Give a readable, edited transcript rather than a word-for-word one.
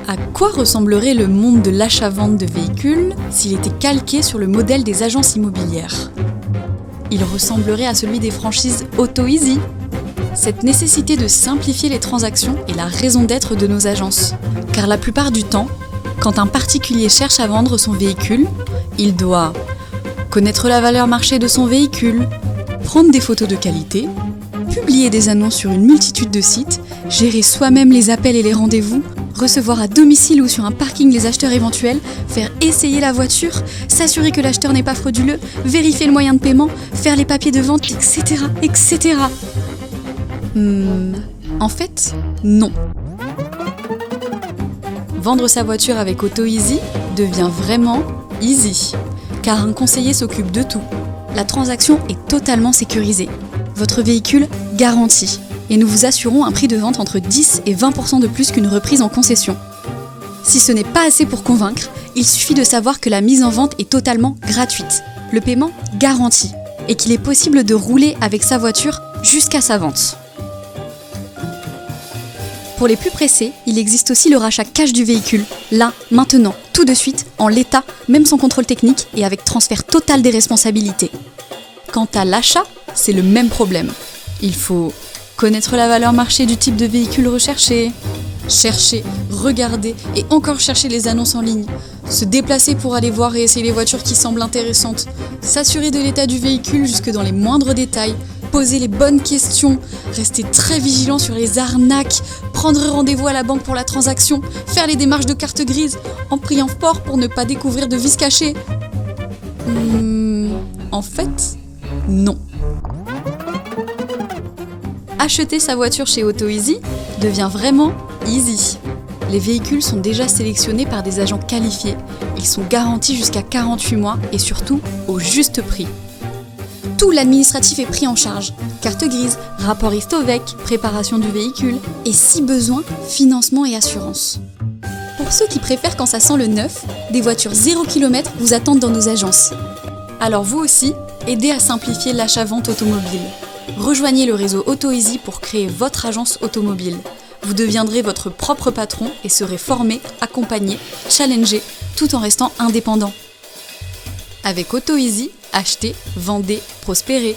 À quoi ressemblerait le monde de l'achat-vente de véhicules s'il était calqué sur le modèle des agences immobilières ? Il ressemblerait à celui des franchises AutoEasy. Cette nécessité de simplifier les transactions est la raison d'être de nos agences. Car la plupart du temps, quand un particulier cherche à vendre son véhicule, il doit connaître la valeur marché de son véhicule, prendre des photos de qualité, publier des annonces sur une multitude de sites, gérer soi-même les appels et les rendez-vous, recevoir à domicile ou sur un parking les acheteurs éventuels, faire essayer la voiture, s'assurer que l'acheteur n'est pas frauduleux, vérifier le moyen de paiement, faire les papiers de vente, etc. etc. En fait, non. Vendre sa voiture avec AutoEasy devient vraiment easy, car un conseiller s'occupe de tout. La transaction est totalement sécurisée. Votre véhicule garanti. Et nous vous assurons un prix de vente entre 10 et 20% de plus qu'une reprise en concession. Si ce n'est pas assez pour convaincre, il suffit de savoir que la mise en vente est totalement gratuite, le paiement garanti, et qu'il est possible de rouler avec sa voiture jusqu'à sa vente. Pour les plus pressés, il existe aussi le rachat cash du véhicule, là, maintenant, tout de suite, en l'état, même sans contrôle technique et avec transfert total des responsabilités. Quant à l'achat, c'est le même problème. Il faut connaître la valeur marché du type de véhicule recherché, chercher, regarder et encore chercher les annonces en ligne, se déplacer pour aller voir et essayer les voitures qui semblent intéressantes, s'assurer de l'état du véhicule jusque dans les moindres détails, poser les bonnes questions, rester très vigilant sur les arnaques, prendre rendez-vous à la banque pour la transaction, faire les démarches de carte grise, en priant fort pour ne pas découvrir de vices cachés. En fait, non. Acheter sa voiture chez AutoEasy devient vraiment easy. Les véhicules sont déjà sélectionnés par des agents qualifiés. Ils sont garantis jusqu'à 48 mois et surtout au juste prix. Tout l'administratif est pris en charge. Carte grise, rapport Istovec, préparation du véhicule et si besoin, financement et assurance. Pour ceux qui préfèrent quand ça sent le neuf, des voitures 0 km vous attendent dans nos agences. Alors vous aussi, aidez à simplifier l'achat-vente automobile. Rejoignez le réseau AutoEasy pour créer votre agence automobile. Vous deviendrez votre propre patron et serez formé, accompagné, challengé, tout en restant indépendant. Avec AutoEasy, achetez, vendez, prospérez.